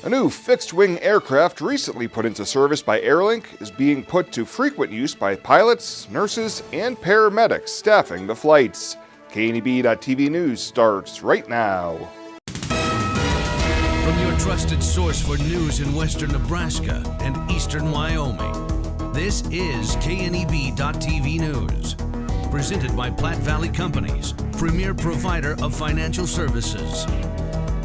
A new fixed-wing aircraft recently put into service by AirLink is being put to frequent use by pilots, nurses, and paramedics staffing the flights. KNEB.TV News starts right now. From your trusted source for news in western Nebraska and eastern Wyoming, this is KNEB.TV News. Presented by Platte Valley Companies, premier provider of financial services.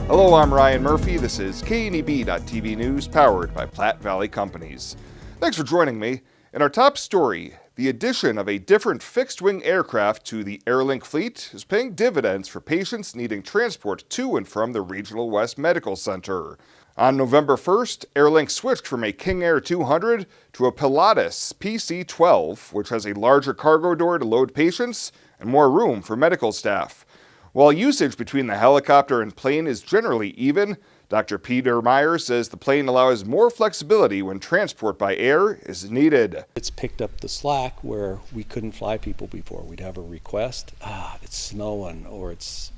Hello, I'm Ryan Murphy. This is KNEB.TV News, powered by Platte Valley Companies. Thanks for joining me. In our top story, the addition of a different fixed-wing aircraft to the AirLink fleet is paying dividends for patients needing transport to and from the Regional West Medical Center. On November 1st, AirLink switched from a King Air 200 to a Pilatus PC-12, which has a larger cargo door to load patients and more room for medical staff. While usage between the helicopter and plane is generally even, Dr. Peter Meyer says the plane allows more flexibility when transport by air is needed. It's picked up the slack where we couldn't fly people before. We'd have a request, it's snowing or it's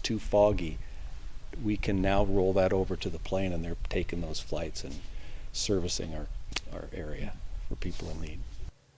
too foggy. We can now roll that over to the plane and they're taking those flights and servicing our area for people in need.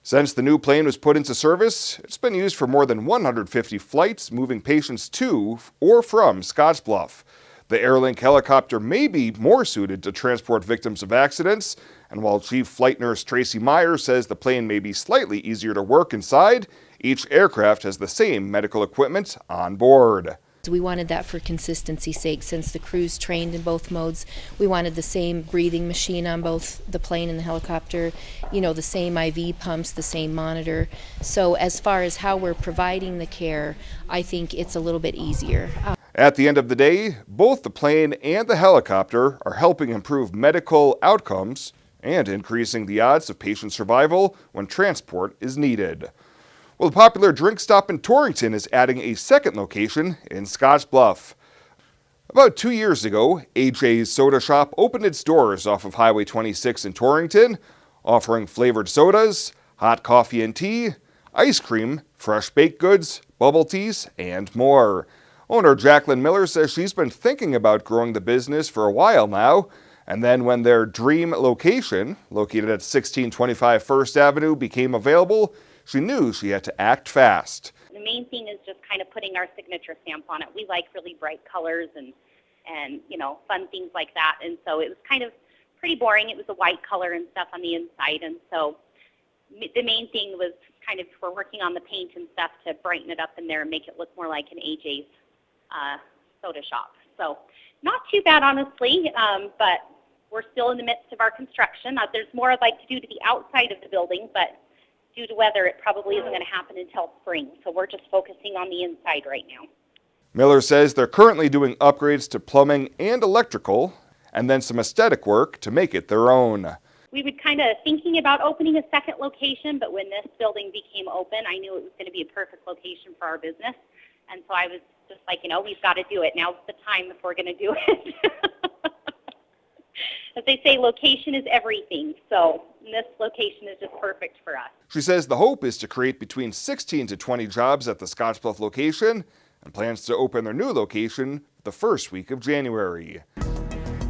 Since the new plane was put into service, it's been used for more than 150 flights moving patients to or from Scottsbluff. The AirLink helicopter may be more suited to transport victims of accidents, and while Chief Flight Nurse Tracy Meyer says the plane may be slightly easier to work inside, each aircraft has the same medical equipment on board. We wanted that for consistency's sake. Since the crew's trained in both modes, we wanted the same breathing machine on both the plane and the helicopter, the same IV pumps, the same monitor. So as far as how we're providing the care, I think it's a little bit easier. At the end of the day, both the plane and the helicopter are helping improve medical outcomes and increasing the odds of patient survival when transport is needed. Well, the popular drink stop in Torrington is adding a second location in Scottsbluff. About 2 years ago, AJ's Soda Shop opened its doors off of Highway 26 in Torrington, offering flavored sodas, hot coffee and tea, ice cream, fresh baked goods, bubble teas, and more. Owner Jacqueline Miller says she's been thinking about growing the business for a while now, and then when their dream location, located at 1625 First Avenue, became available, she knew she had to act fast. The main thing is just kind of putting our signature stamp on it. We like really bright colors and fun things like that. And so it was kind of pretty boring. It was a white color and stuff on the inside. And so the main thing was kind of, we're working on the paint and stuff to brighten it up in there and make it look more like an AJ's soda shop. So not too bad, honestly, but we're still in the midst of our construction. There's more I'd like to do to the outside of the building, but due to weather, it probably isn't going to happen until spring. So we're just focusing on the inside right now. Miller says they're currently doing upgrades to plumbing and electrical, and then some aesthetic work to make it their own. We were kind of thinking about opening a second location, but when this building became open, I knew it was going to be a perfect location for our business. And so I was just like, we've got to do it. Now's the time if we're going to do it. As they say, location is everything. So this location is just perfect for us. She says the hope is to create between 16 to 20 jobs at the Scottsbluff location and plans to open their new location the first week of January.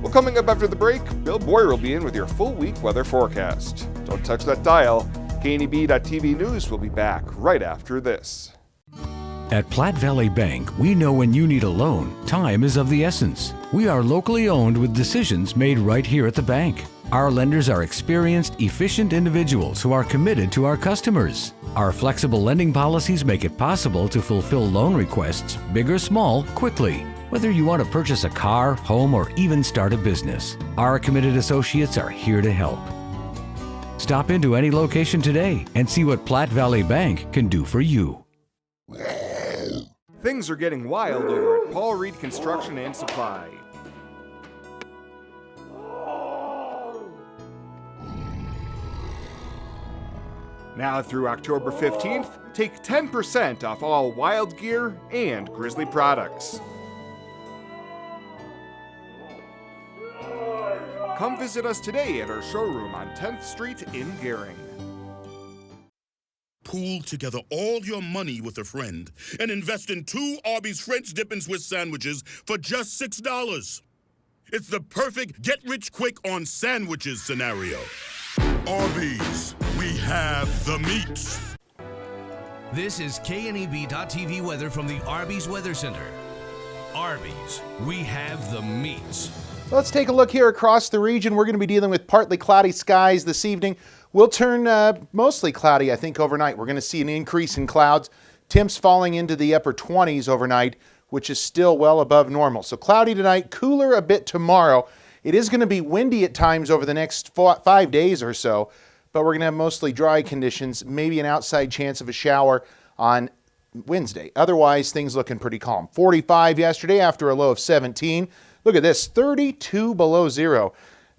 Well, coming up after the break, Bill Boyer will be in with your full week weather forecast. Don't touch that dial. KNEB.TV News will be back right after this. At Platte Valley Bank, we know when you need a loan, time is of the essence. We are locally owned with decisions made right here at the bank. Our lenders are experienced, efficient individuals who are committed to our customers. Our flexible lending policies make it possible to fulfill loan requests, big or small, quickly. Whether you want to purchase a car, home, or even start a business, our committed associates are here to help. Stop into any location today and see what Platte Valley Bank can do for you. Things are getting wild over at Paul Reed Construction and Supply. Now through October 15th, take 10% off all Wild Gear and Grizzly products. Come visit us today at our showroom on 10th Street in Gering. Pool together all your money with a friend and invest in 2 Arby's French dip and Swiss sandwiches for just $6. It's the perfect get-rich-quick on sandwiches scenario. Arby's, we have the meats. This is KNEB.TV weather from the Arby's Weather Center. Arby's, we have the meats. Let's take a look here across the region. We're going to be dealing with partly cloudy skies this evening. We'll turn mostly cloudy, I think, overnight. We're going to see an increase in clouds. Temps falling into the upper 20s overnight, which is still well above normal. So cloudy tonight, cooler a bit tomorrow. It is going to be windy at times over the next 5 days or so, but we're going to have mostly dry conditions, maybe an outside chance of a shower on Wednesday. Otherwise, things looking pretty calm. 45 yesterday after a low of 17. Look at this, 32 below zero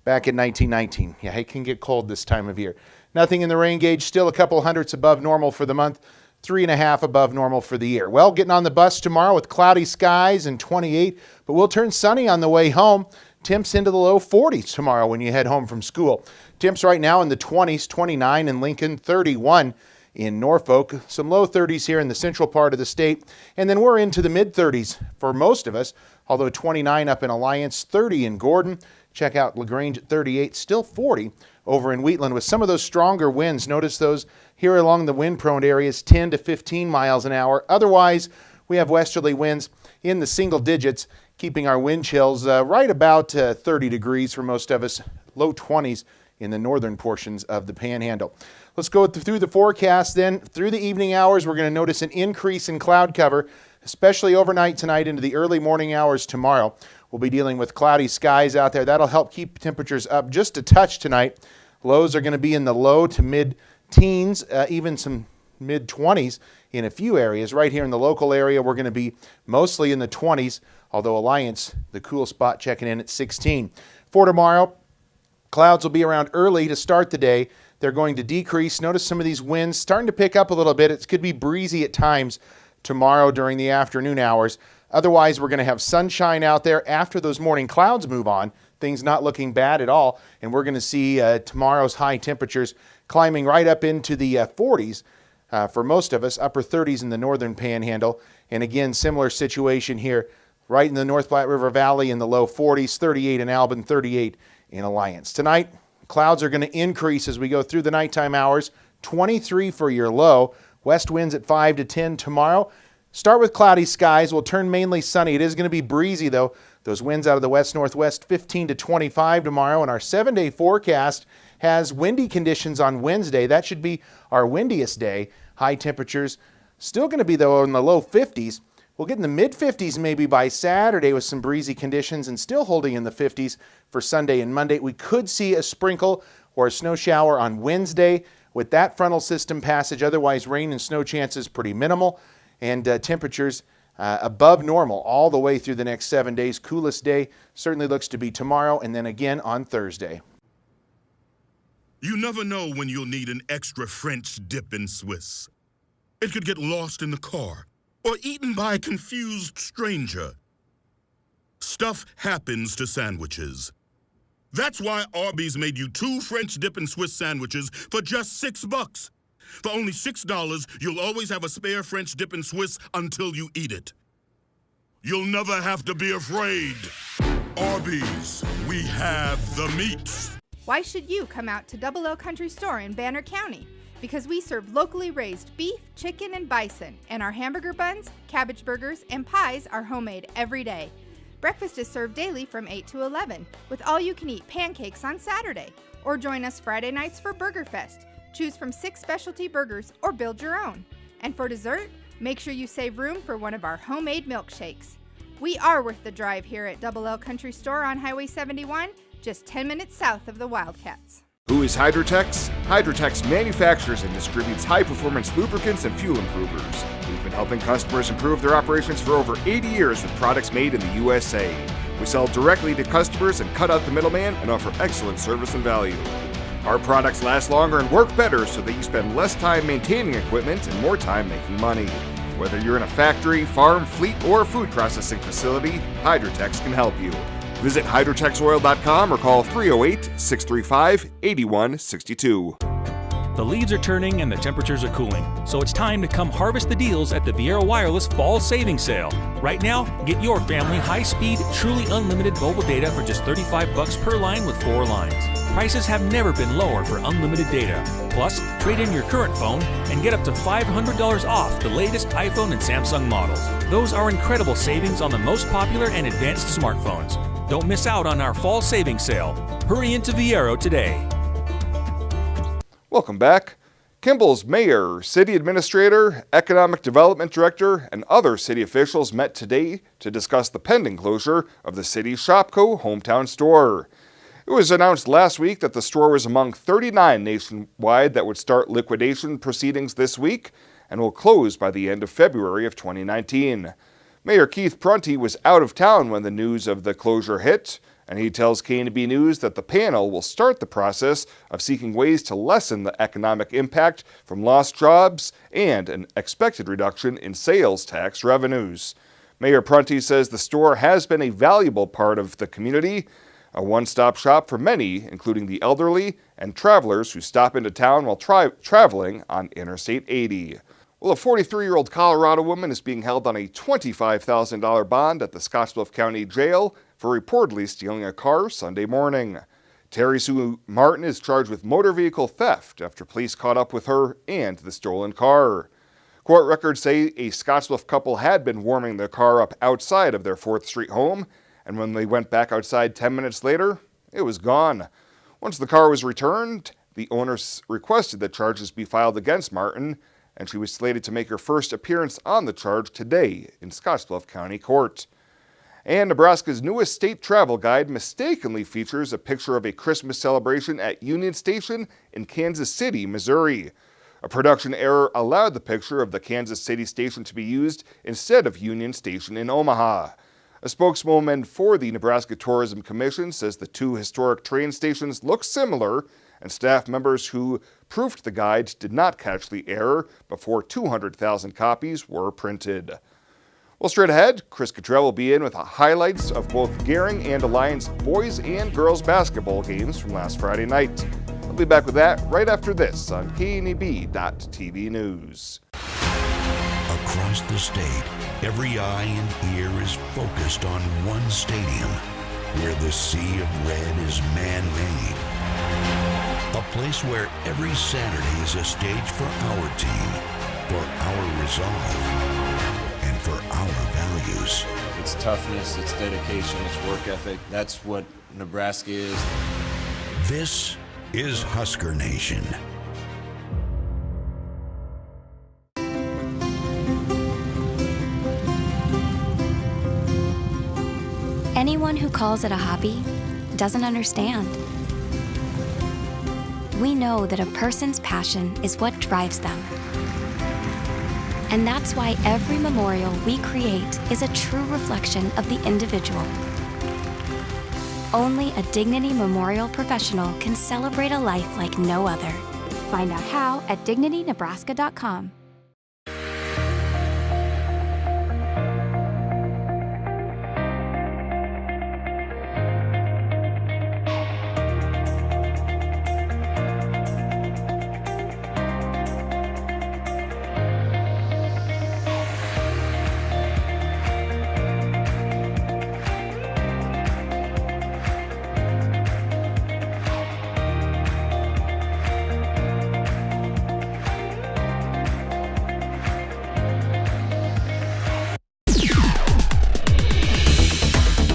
back in 1919. Yeah, it can get cold this time of year. Nothing in the rain gauge, still a couple hundredths above normal for the month, 3.5 above normal for the year. Well, getting on the bus tomorrow with cloudy skies and 28, but we'll turn sunny on the way home. Temps into the low 40s tomorrow when you head home from school. Temps right now in the 20s, 29 in Lincoln, 31 in Norfolk, some low 30s here in the central part of the state, and then we're into the mid-30s for most of us, although 29 up in Alliance, 30 in Gordon. Check out LaGrange at 38, still 40 over in Wheatland with some of those stronger winds. Notice those here along the wind-prone areas, 10 to 15 miles an hour. Otherwise, we have westerly winds in the single digits, keeping our wind chills right about 30 degrees for most of us, low 20s in the northern portions of the Panhandle. Let's go through the forecast then. Through the evening hours, we're going to notice an increase in cloud cover, especially overnight tonight into the early morning hours tomorrow. We'll be dealing with cloudy skies out there. That'll help keep temperatures up just a touch tonight. Lows are going to be in the low to mid-teens, even some mid-20s in a few areas. Right here in the local area, we're going to be mostly in the 20s, although Alliance, the cool spot, checking in at 16. For tomorrow, clouds will be around early to start the day. They're going to decrease. Notice some of these winds starting to pick up a little bit. It could be breezy at times tomorrow during the afternoon hours. Otherwise, we're going to have sunshine out there after those morning clouds move on. Things not looking bad at all. And we're going to see tomorrow's high temperatures climbing right up into the 40s for most of us, upper 30s in the northern Panhandle. And again, similar situation here right in the North Platte River Valley in the low 40s, 38 in Albin, 38 in Alliance. Tonight, clouds are going to increase as we go through the nighttime hours. 23 for your low. West winds at 5 to 10 tomorrow. Start with cloudy skies. We'll turn mainly sunny. It is going to be breezy, though. Those winds out of the west-northwest, 15 to 25 tomorrow. And our 7-day forecast has windy conditions on Wednesday. That should be our windiest day. High temperatures still going to be, though, in the low 50s. We'll get in the mid-50s maybe by Saturday with some breezy conditions and still holding in the 50s for Sunday and Monday. We could see a sprinkle or a snow shower on Wednesday with that frontal system passage. Otherwise, rain and snow chances pretty minimal. And temperatures above normal all the way through the next 7 days. Coolest day certainly looks to be tomorrow and then again on Thursday. You never know when you'll need an extra French dip in Swiss. It could get lost in the car or eaten by a confused stranger. Stuff happens to sandwiches. That's why Arby's made you 2 French dip and Swiss sandwiches for just $6. For only $6, you'll always have a spare French dip and Swiss until you eat it. You'll never have to be afraid. Arby's, we have the meats. Why should you come out to Double L Country Store in Banner County? Because we serve locally raised beef, chicken, and bison, and our hamburger buns, cabbage burgers, and pies are homemade every day. Breakfast is served daily from 8 to 11, with all-you-can-eat pancakes on Saturday. Or join us Friday nights for Burger Fest. Choose from 6 specialty burgers or build your own. And for dessert, make sure you save room for one of our homemade milkshakes. We are worth the drive here at Double L Country Store on Highway 71, just 10 minutes south of the Wildcats. Who is Hydrotex? Hydrotex manufactures and distributes high-performance lubricants and fuel improvers. We've been helping customers improve their operations for over 80 years with products made in the USA. We sell directly to customers and cut out the middleman and offer excellent service and value. Our products last longer and work better so that you spend less time maintaining equipment and more time making money. Whether you're in a factory, farm, fleet, or food processing facility, Hydrotex can help you. Visit hydrotexoil.com or call 308-635-8162. The leaves are turning and the temperatures are cooling, so it's time to come harvest the deals at the Viera Wireless Fall Savings Sale. Right now, get your family high-speed, truly unlimited mobile data for just $35 per line with 4 lines. Prices have never been lower for unlimited data. Plus, trade in your current phone and get up to $500 off the latest iPhone and Samsung models. Those are incredible savings on the most popular and advanced smartphones. Don't miss out on our Fall Savings Sale. Hurry into Viera today. Welcome back. Kimball's mayor, city administrator, economic development director, and other city officials met today to discuss the pending closure of the city's Shopko hometown store. It was announced last week that the store was among 39 nationwide that would start liquidation proceedings this week and will close by the end of February of 2019. Mayor Keith Prunty was out of town when the news of the closure hit, and he tells KNB News that the panel will start the process of seeking ways to lessen the economic impact from lost jobs and an expected reduction in sales tax revenues. Mayor Prunty says the store has been a valuable part of the community, a one-stop shop for many, including the elderly and travelers who stop into town while traveling on Interstate 80. Well, a 43-year-old Colorado woman is being held on a $25,000 bond at the Scottsbluff County Jail for reportedly stealing a car Sunday morning. Terry Sue Martin is charged with motor vehicle theft after police caught up with her and the stolen car. Court records say a Scottsbluff couple had been warming their car up outside of their 4th Street home, and when they went back outside 10 minutes later, it was gone. Once the car was returned, the owners requested that charges be filed against Martin, and she was slated to make her first appearance on the charge today in Scottsbluff County Court. And Nebraska's newest state travel guide mistakenly features a picture of a Christmas celebration at Union Station in Kansas City, Missouri. A production error allowed the picture of the Kansas City station to be used instead of Union Station in Omaha. A spokeswoman for the Nebraska Tourism Commission says the 2 historic train stations look similar, and staff members who proofed the guide did not catch the error before 200,000 copies were printed. Well, straight ahead, Chris Cottrell will be in with highlights of both Gering and Alliance boys and girls basketball games from last Friday night. I'll be back with that right after this on KNEB.TV News. Across the state, every eye and ear is focused on one stadium where the sea of red is man-made. A place where every Saturday is a stage for our team, for our resolve, and for our values. It's toughness, it's dedication, it's work ethic. That's what Nebraska is. This is Husker Nation. Anyone who calls it a hobby doesn't understand. We know that a person's passion is what drives them. And that's why every memorial we create is a true reflection of the individual. Only a Dignity Memorial professional can celebrate a life like no other. Find out how at dignitynebraska.com.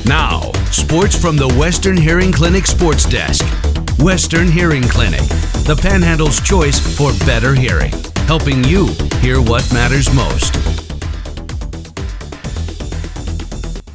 Now, sports from the Western Hearing Clinic Sports Desk. Western Hearing Clinic, the Panhandle's choice for better hearing, helping you hear what matters most.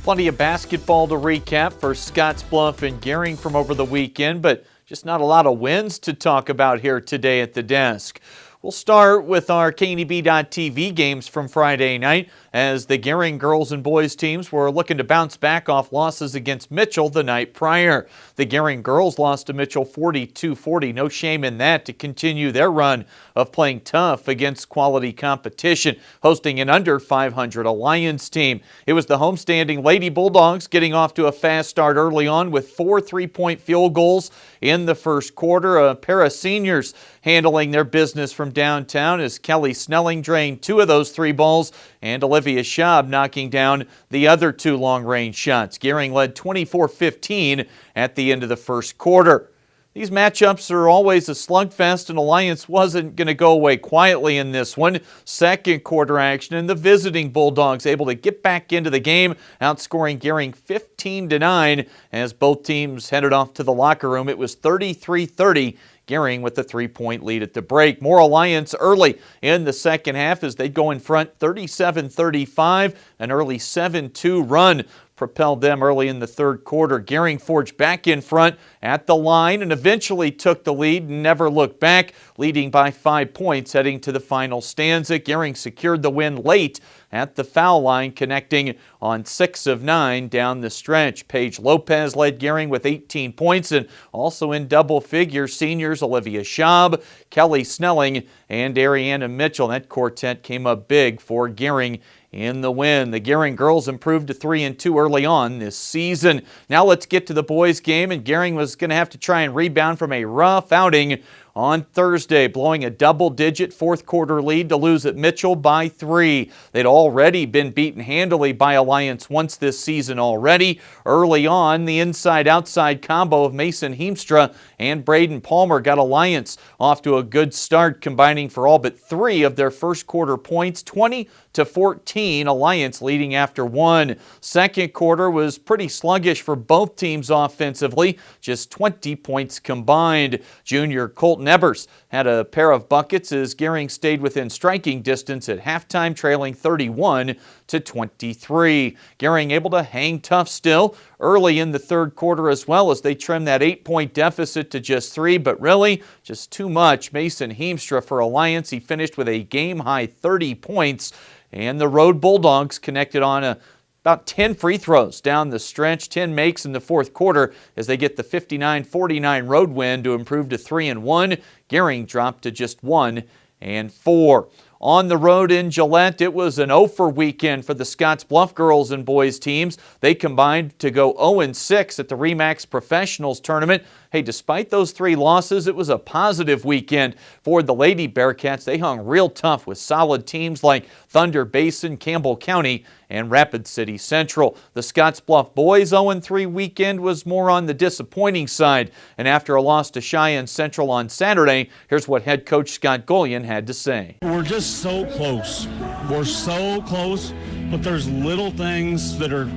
Plenty of basketball to recap for Scottsbluff and Gering from over the weekend, but just not a lot of wins to talk about here today at the desk. We'll start with our KNEB.TV games from Friday night. as the Gering girls and boys teams were looking to bounce back off losses against Mitchell the night prior. The Gering girls lost to Mitchell 42-40. No shame in that to continue their run of playing tough against quality competition, hosting an under 500 Alliance team. It was the homestanding Lady Bulldogs getting off to a fast start early on with 4 3-point field goals in the first quarter. A pair of seniors handling their business from downtown as Kelly Snelling drained 2 of those 3 balls and Olivia Schaub knocking down the other 2 long-range shots. Gering led 24-15 at the end of the first quarter. These matchups are always a slugfest, and Alliance wasn't going to go away quietly in this one. Second quarter action, and the visiting Bulldogs able to get back into the game, outscoring Gering 15-9 as both teams headed off to the locker room. It was 33-30. Gering with the 3-point lead at the break. More Alliance early in the second half as they go in front 37-35. An early 7-2 run propelled them early in the third quarter. Gering forged back in front at the line and eventually took the lead and never looked back, leading by 5 points heading to the final stanza. Gering secured the win late at the foul line, connecting on 6 of 9 down the stretch. Paige Lopez led Gering with 18 points, and also in double figures, seniors Olivia Schaub, Kelly Snelling, and Ariana Mitchell. That quartet came up big for Gering in the win. The Gering girls improved to 3-2 early on this season. Now let's get to the boys game, and Gering was going to have to try and rebound from a rough outing on Thursday, blowing a double-digit fourth quarter lead to lose at Mitchell by 3. They'd already been beaten handily by Alliance once this season already. Early on, the inside-outside combo of Mason Heemstra and Braden Palmer got Alliance off to a good start, combining for all but 3 of their first quarter points, 20-14, Alliance leading after 1. Second quarter was pretty sluggish for both teams offensively, just 20 points combined. Junior Colton Ebers had a pair of buckets as Gering stayed within striking distance at halftime, trailing 31-23. Gering able to hang tough still early in the third quarter as well as they trimmed that 8-point deficit to just 3, but really just too much. Mason Heemstra for Alliance, he finished with a game-high 30 points, and the Road Bulldogs connected on about 10 free throws down the stretch, 10 makes in the fourth quarter as they get the 59-49 road win to improve to 3-1. Gering dropped to just 1-4. On the road in Gillette, it was an 0-for weekend for the Scottsbluff girls and boys teams. They combined to go 0-6 at the RE/MAX Professionals Tournament. Hey, despite those 3 losses, it was a positive weekend for the Lady Bearcats. They hung real tough with solid teams like Thunder Basin, Campbell County, and Rapid City Central. The Scottsbluff boys 0-3 weekend was more on the disappointing side. And after a loss to Cheyenne Central on Saturday, here's what head coach Scott Golian had to say. We're just so close. We're so close, but there's little things that are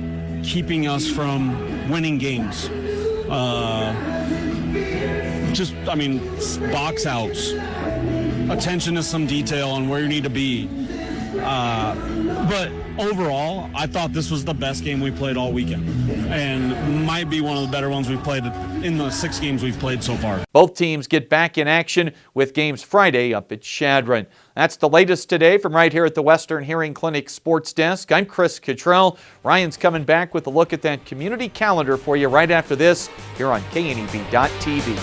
keeping us from winning games. Box outs, attention to some detail on where you need to be. But overall, I thought this was the best game we played all weekend and might be one of the better ones we've played in the 6 games we've played so far. Both teams get back in action with games Friday up at Chadron. That's the latest today from right here at the Western Hearing Clinic Sports Desk. I'm Chris Cottrell. Ryan's coming back with a look at that community calendar for you right after this here on KNEB.TV.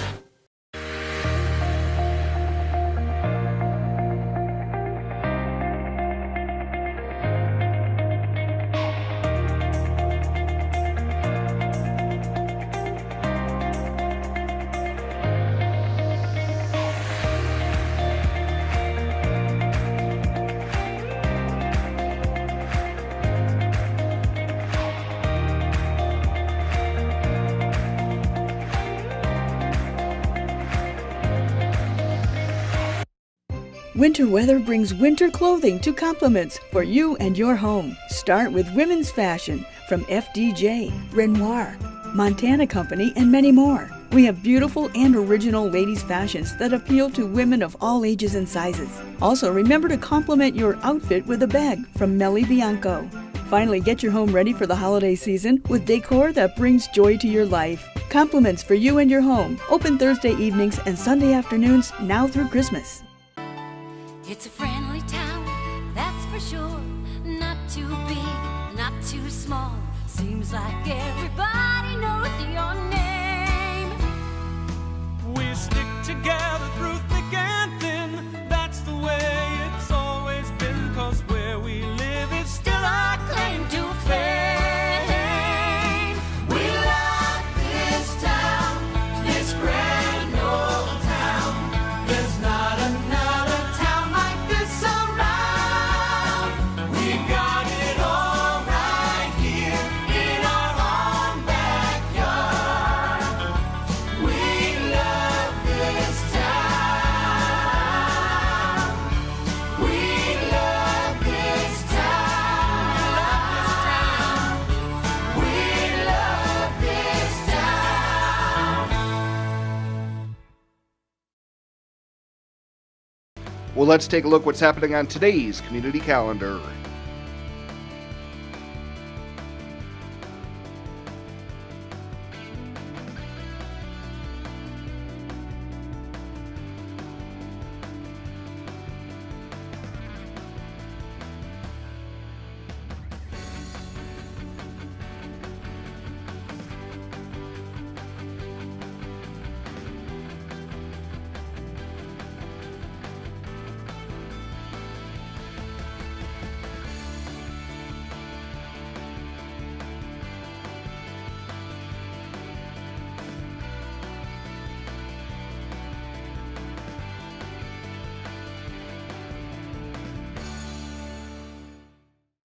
Winter weather brings winter clothing to compliments for you and your home. Start with women's fashion from FDJ, Renoir, Montana Company, and many more. We have beautiful and original ladies' fashions that appeal to women of all ages and sizes. Also, remember to complement your outfit with a bag from Melly Bianco. Finally, get your home ready for the holiday season with decor that brings joy to your life. Compliments for you and your home. Open Thursday evenings and Sunday afternoons now through Christmas. It's a friendly town, that's for sure. Not too Feels like everybody knows your name. We stick together through thick and thin. That's the way it's always been, 'cause where we live is still our claim to fame. We love this town, this grand old town. There's not another town like this around. We've got it all right here in our own backyard. We love this town. We love this town. We love this town. Well, let's take a look what's happening on today's community calendar.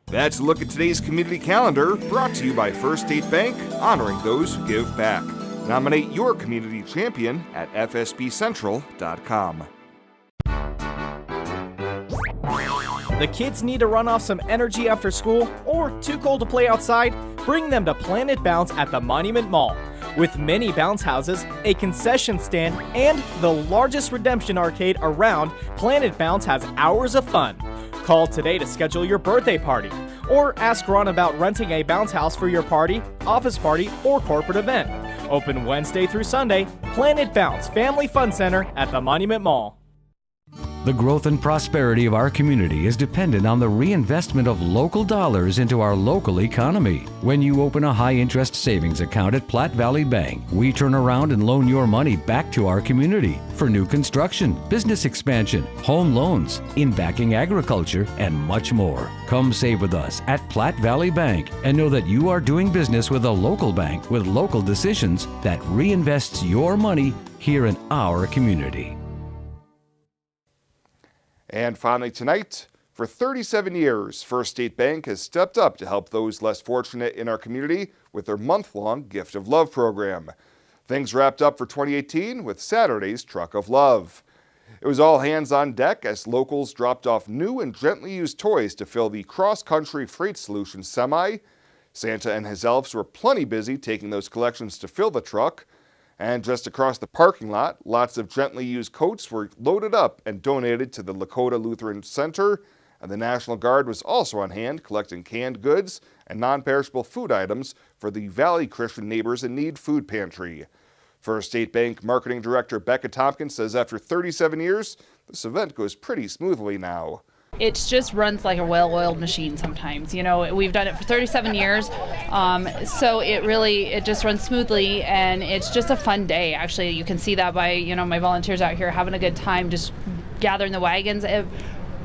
That's a look at today's community calendar, brought to you by First State Bank, honoring those who give back. Nominate your community champion at fsbcentral.com. The kids need to run off some energy after school or too cold to play outside? Bring them to Planet Bounce at the Monument Mall. With many bounce houses, a concession stand, and the largest redemption arcade around, Planet Bounce has hours of fun. Call today to schedule your birthday party, or ask Ron about renting a bounce house for your party, office party, or corporate event. Open Wednesday through Sunday, Planet Bounce Family Fun Center at the Monument Mall. The growth and prosperity of our community is dependent on the reinvestment of local dollars into our local economy. When you open a high-interest savings account at Platte Valley Bank, we turn around and loan your money back to our community for new construction, business expansion, home loans, in backing agriculture, and much more. Come save with us at Platte Valley Bank and know that you are doing business with a local bank with local decisions that reinvests your money here in our community. And finally tonight, for 37 years, First State Bank has stepped up to help those less fortunate in our community with their month-long Gift of Love program. Things wrapped up for 2018 with Saturday's Truck of Love. It was all hands on deck as locals dropped off new and gently used toys to fill the cross-country freight solutions semi. Santa and his elves were plenty busy taking those collections to fill the truck. And just across the parking lot, lots of gently used coats were loaded up and donated to the Lakota Lutheran Center, and the National Guard was also on hand collecting canned goods and non-perishable food items for the Valley Christian Neighbors in Need food pantry. First State Bank Marketing Director Becca Tompkins says after 37 years, this event goes pretty smoothly now. It just runs like a well-oiled machine sometimes. You know, we've done it for 37 years, so it just runs smoothly, and it's just a fun day. Actually, you can see that by, my volunteers out here having a good time, just gathering the wagons,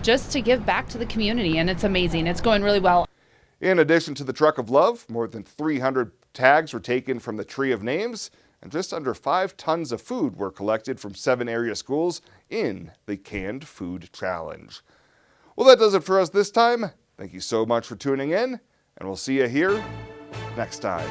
just to give back to the community, and it's amazing. It's going really well. In addition to the Truck of Love, more than 300 tags were taken from the Tree of Names, and just under 5 tons of food were collected from 7 area schools in the Canned Food Challenge. Well, that does it for us this time. Thank you so much for tuning in, and we'll see you here next time.